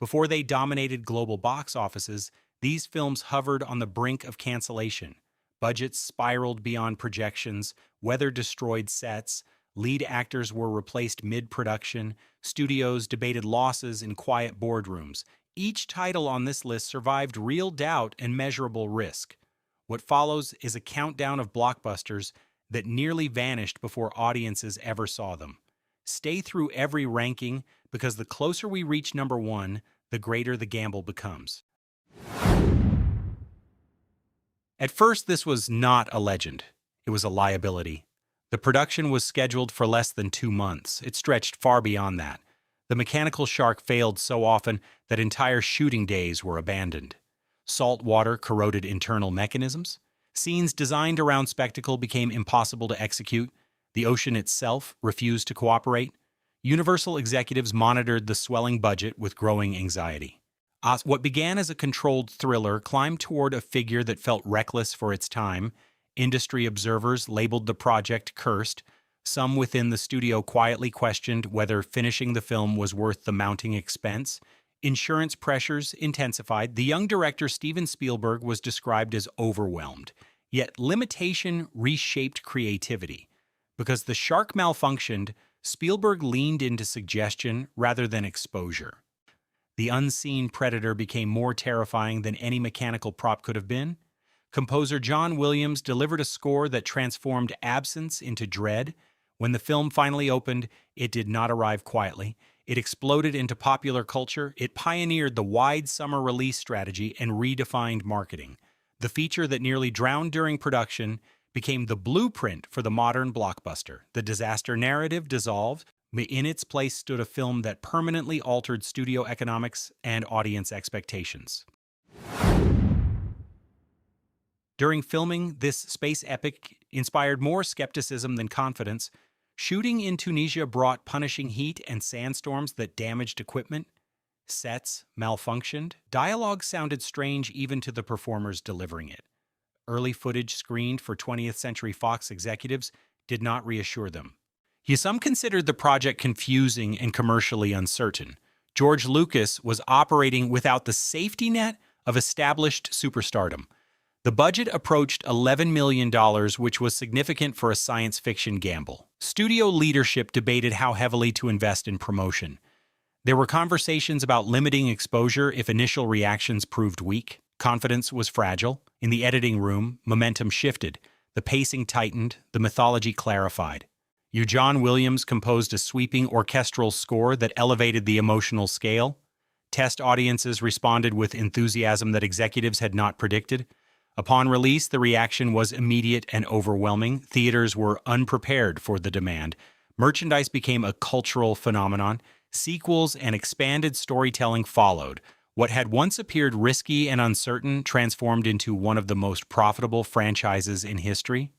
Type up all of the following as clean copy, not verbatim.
Before they dominated global box offices, these films hovered on the brink of cancellation. Budgets spiraled beyond projections, weather destroyed sets, lead actors were replaced mid-production, studios debated losses in quiet boardrooms. Each title on this list survived real doubt and measurable risk. What follows is a countdown of blockbusters that nearly vanished before audiences ever saw them. Stay through every ranking because the closer we reach number one, the greater the gamble becomes. At first, this was not a legend. It was a liability. The production was scheduled for less than 2 months. It stretched far beyond that. The mechanical shark failed so often that entire shooting days were abandoned. Salt water corroded internal mechanisms. Scenes designed around spectacle became impossible to execute. The ocean itself refused to cooperate. Universal executives monitored the swelling budget with growing anxiety. What began as a controlled thriller climbed toward a figure that felt reckless for its time. Industry observers labeled the project cursed. Some within the studio quietly questioned whether finishing the film was worth the mounting expense. Insurance pressures intensified. The young director Steven Spielberg was described as overwhelmed. Yet limitation reshaped creativity. Because the shark malfunctioned, Spielberg leaned into suggestion rather than exposure. The unseen predator became more terrifying than any mechanical prop could have been. Composer John Williams delivered a score that transformed absence into dread. When the film finally opened, it did not arrive quietly. It exploded into popular culture. It pioneered the wide summer release strategy and redefined marketing. The feature that nearly drowned during production became the blueprint for the modern blockbuster. The disaster narrative dissolved. In its place stood a film that permanently altered studio economics and audience expectations. During filming, this space epic inspired more skepticism than confidence. Shooting in Tunisia brought punishing heat and sandstorms that damaged equipment. Sets malfunctioned. Dialogue sounded strange even to the performers delivering it. Early footage screened for 20th Century Fox executives did not reassure them. Some considered the project confusing and commercially uncertain. George Lucas was operating without the safety net of established superstardom. The budget approached $11 million, which was significant for a science fiction gamble. Studio leadership debated how heavily to invest in promotion. There were conversations about limiting exposure if initial reactions proved weak. Confidence was fragile. In the editing room, momentum shifted. The pacing tightened. The mythology clarified. John Williams composed a sweeping orchestral score that elevated the emotional scale. Test audiences responded with enthusiasm that executives had not predicted. Upon release, the reaction was immediate and overwhelming. Theaters were unprepared for the demand. Merchandise became a cultural phenomenon. Sequels and expanded storytelling followed. What had once appeared risky and uncertain transformed into one of the most profitable franchises in history.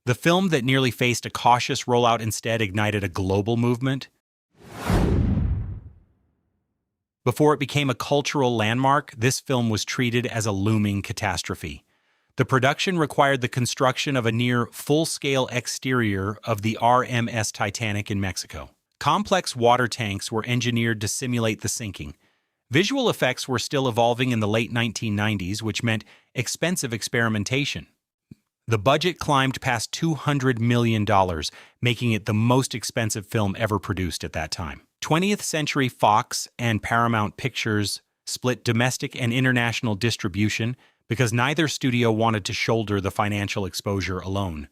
The film that nearly faced a cautious rollout instead ignited a global movement. Before it became a cultural landmark, this film was treated as a looming catastrophe. The production required the construction of a near full-scale exterior of the RMS Titanic in Mexico. Complex water tanks were engineered to simulate the sinking. Visual effects were still evolving in the late 1990s, which meant expensive experimentation. The budget climbed past $200 million, making it the most expensive film ever produced at that time. 20th Century Fox and Paramount Pictures split domestic and international distribution because neither studio wanted to shoulder the financial exposure alone.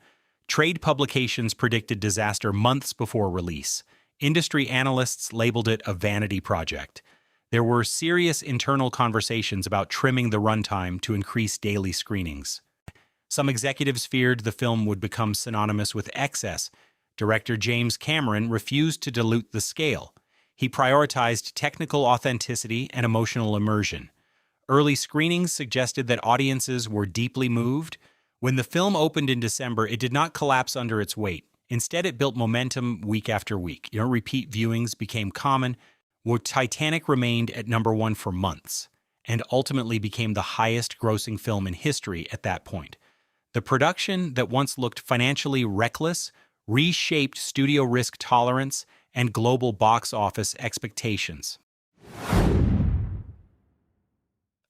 Trade publications predicted disaster months before release. Industry analysts labeled it a vanity project. There were serious internal conversations about trimming the runtime to increase daily screenings. Some executives feared the film would become synonymous with excess. Director James Cameron refused to dilute the scale. He prioritized technical authenticity and emotional immersion. Early screenings suggested that audiences were deeply moved. When the film opened in December, it did not collapse under its weight. Instead, it built momentum week after week. Repeat viewings became common, where Titanic remained at number one for months, and ultimately became the highest-grossing film in history at that point. The production that once looked financially reckless reshaped studio risk tolerance and global box office expectations.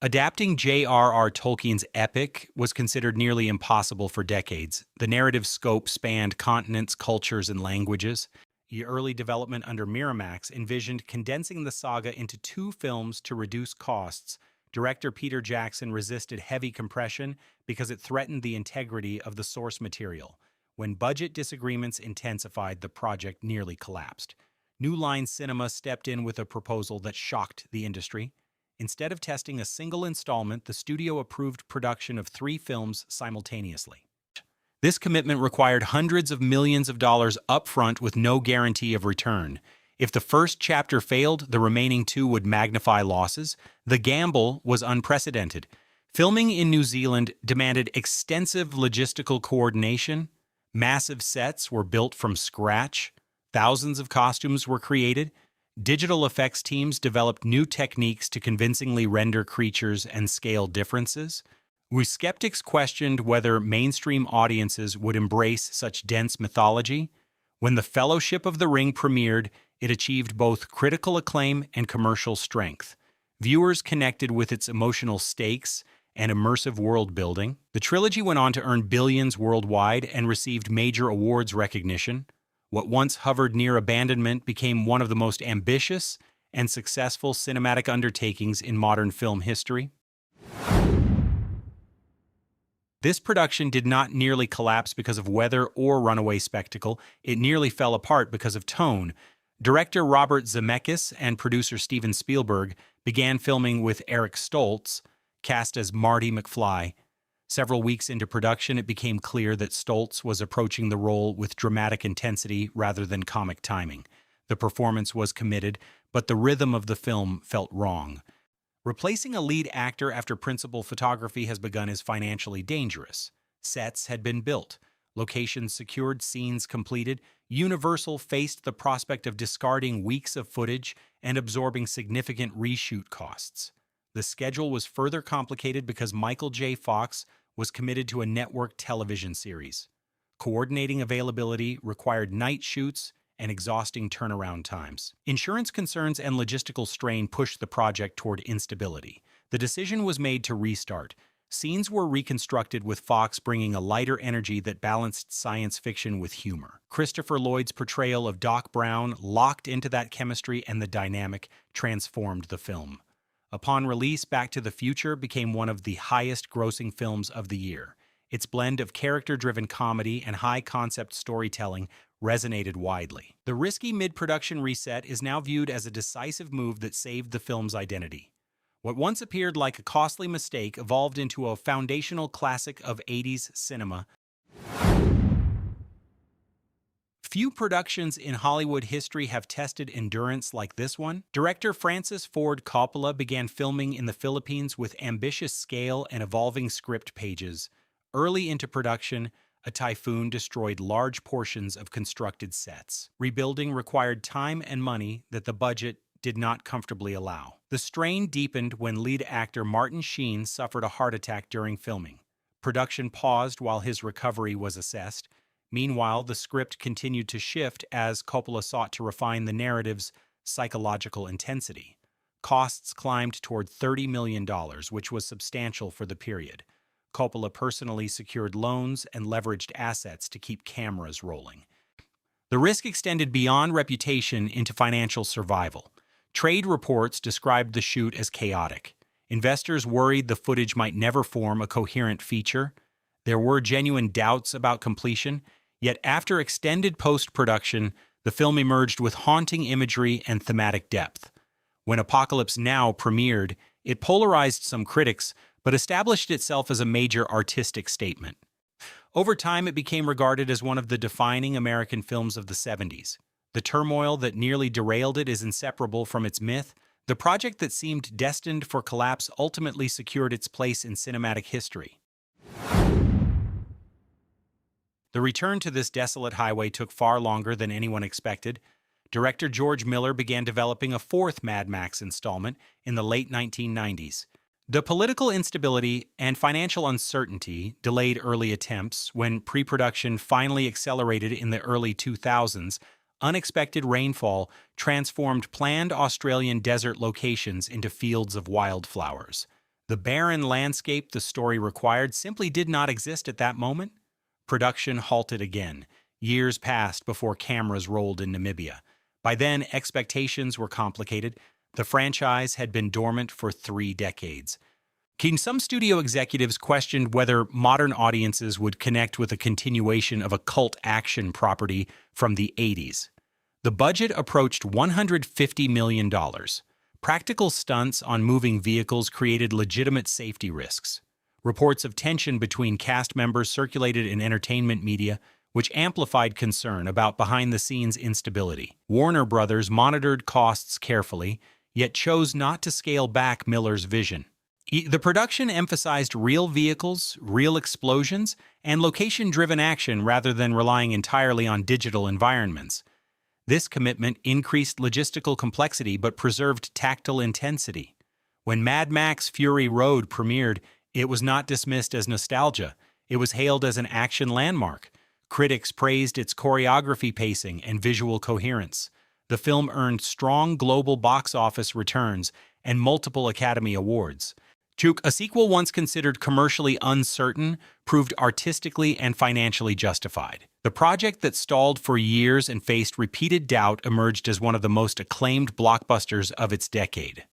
Adapting J.R.R. Tolkien's epic was considered nearly impossible for decades. The narrative scope spanned continents, cultures, and languages. The early development under Miramax envisioned condensing the saga into 2 films to reduce costs. Director Peter Jackson resisted heavy compression because it threatened the integrity of the source material. When budget disagreements intensified, the project nearly collapsed. New Line Cinema stepped in with a proposal that shocked the industry. Instead of testing a single installment, the studio approved production of 3 films simultaneously. This commitment required hundreds of millions of dollars upfront with no guarantee of return. If the first chapter failed, the remaining 2 would magnify losses. The gamble was unprecedented. Filming in New Zealand demanded extensive logistical coordination. Massive sets were built from scratch. Thousands of costumes were created. Digital effects teams developed new techniques to convincingly render creatures and scale differences. Skeptics questioned whether mainstream audiences would embrace such dense mythology. When The Fellowship of the Ring premiered, it achieved both critical acclaim and commercial strength. Viewers connected with its emotional stakes and immersive world building. The trilogy went on to earn billions worldwide and received major awards recognition. What once hovered near abandonment became one of the most ambitious and successful cinematic undertakings in modern film history. This production did not nearly collapse because of weather or runaway spectacle. It nearly fell apart because of tone. Director Robert Zemeckis and producer Steven Spielberg began filming with Eric Stoltz, cast as Marty McFly. Several weeks into production, it became clear that Stoltz was approaching the role with dramatic intensity rather than comic timing. The performance was committed, but the rhythm of the film felt wrong. Replacing a lead actor after principal photography has begun is financially dangerous. Sets had been built, locations secured, scenes completed. Universal faced the prospect of discarding weeks of footage and absorbing significant reshoot costs. The schedule was further complicated because Michael J. Fox was committed to a network television series. Coordinating availability required night shoots and exhausting turnaround times. Insurance concerns and logistical strain pushed the project toward instability. The decision was made to restart. Scenes were reconstructed with Fox bringing a lighter energy that balanced science fiction with humor. Christopher Lloyd's portrayal of Doc Brown locked into that chemistry, and the dynamic transformed the film. Upon release, Back to the Future became one of the highest-grossing films of the year. Its blend of character-driven comedy and high-concept storytelling resonated widely. The risky mid-production reset is now viewed as a decisive move that saved the film's identity. What once appeared like a costly mistake evolved into a foundational classic of 80s cinema. Few productions in Hollywood history have tested endurance like this one. Director Francis Ford Coppola began filming in the Philippines with ambitious scale and evolving script pages. Early into production, a typhoon destroyed large portions of constructed sets. Rebuilding required time and money that the budget did not comfortably allow. The strain deepened when lead actor Martin Sheen suffered a heart attack during filming. Production paused while his recovery was assessed. Meanwhile, the script continued to shift as Coppola sought to refine the narrative's psychological intensity. Costs climbed toward $30 million, which was substantial for the period. Coppola personally secured loans and leveraged assets to keep cameras rolling. The risk extended beyond reputation into financial survival. Trade reports described the shoot as chaotic. Investors worried the footage might never form a coherent feature. There were genuine doubts about completion. Yet after extended post-production, the film emerged with haunting imagery and thematic depth. When Apocalypse Now premiered, it polarized some critics, but established itself as a major artistic statement. Over time, it became regarded as one of the defining American films of the 70s. The turmoil that nearly derailed it is inseparable from its myth. The project that seemed destined for collapse ultimately secured its place in cinematic history. The return to this desolate highway took far longer than anyone expected. Director George Miller began developing a 4th Mad Max installment in the late 1990s. The political instability and financial uncertainty delayed early attempts. When pre-production finally accelerated in the early 2000s, unexpected rainfall transformed planned Australian desert locations into fields of wildflowers. The barren landscape the story required simply did not exist at that moment. Production halted again. Years passed before cameras rolled in Namibia. By then, expectations were complicated. The franchise had been dormant for 3 decades. Some studio executives questioned whether modern audiences would connect with a continuation of a cult action property from the 80s. The budget approached $150 million. Practical stunts on moving vehicles created legitimate safety risks. Reports of tension between cast members circulated in entertainment media, which amplified concern about behind-the-scenes instability. Warner Brothers monitored costs carefully, yet chose not to scale back Miller's vision. The production emphasized real vehicles, real explosions, and location-driven action rather than relying entirely on digital environments. This commitment increased logistical complexity but preserved tactile intensity. When Mad Max Fury Road premiered, it was not dismissed as nostalgia. It was hailed as an action landmark. Critics praised its choreography, pacing, and visual coherence. The film earned strong global box office returns and multiple Academy Awards. A sequel once considered commercially uncertain proved artistically and financially justified. The project that stalled for years and faced repeated doubt emerged as one of the most acclaimed blockbusters of its decade.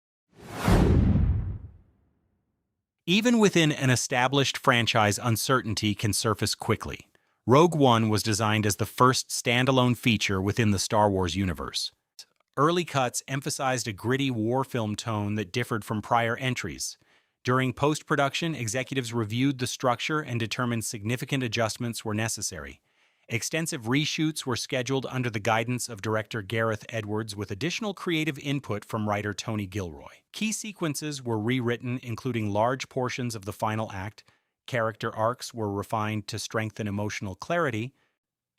Even within an established franchise, uncertainty can surface quickly. Rogue One was designed as the first standalone feature within the Star Wars universe. Early cuts emphasized a gritty war film tone that differed from prior entries. During post-production, executives reviewed the structure and determined significant adjustments were necessary. Extensive reshoots were scheduled under the guidance of director Gareth Edwards with additional creative input from writer Tony Gilroy. Key sequences were rewritten, including large portions of the final act. Character arcs were refined to strengthen emotional clarity.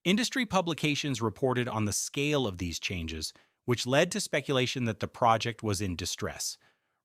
Industry publications reported on the scale of these changes, which led to speculation that the project was in distress.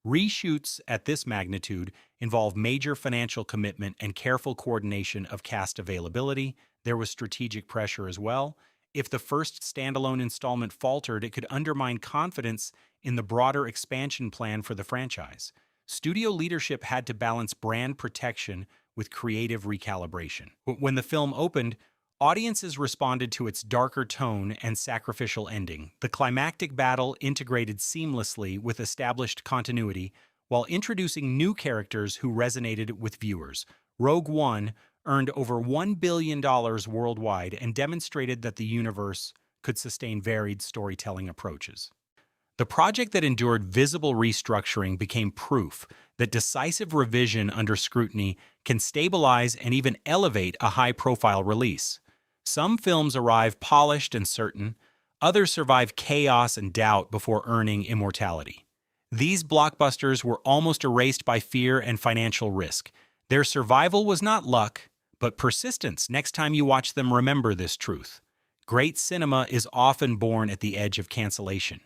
Reshoots at this magnitude involve major financial commitment and careful coordination of cast availability. There was strategic pressure as well. If the first standalone installment faltered, it could undermine confidence in the broader expansion plan for the franchise. Studio leadership had to balance brand protection with creative recalibration. When the film opened, audiences responded to its darker tone and sacrificial ending. The climactic battle integrated seamlessly with established continuity while introducing new characters who resonated with viewers. Rogue One earned over $1 billion worldwide and demonstrated that the universe could sustain varied storytelling approaches. The project that endured visible restructuring became proof that decisive revision under scrutiny can stabilize and even elevate a high-profile release. Some films arrive polished and certain, others survive chaos and doubt before earning immortality. These blockbusters were almost erased by fear and financial risk. Their survival was not luck, but persistence. Next time you watch them, remember this truth. Great cinema is often born at the edge of cancellation.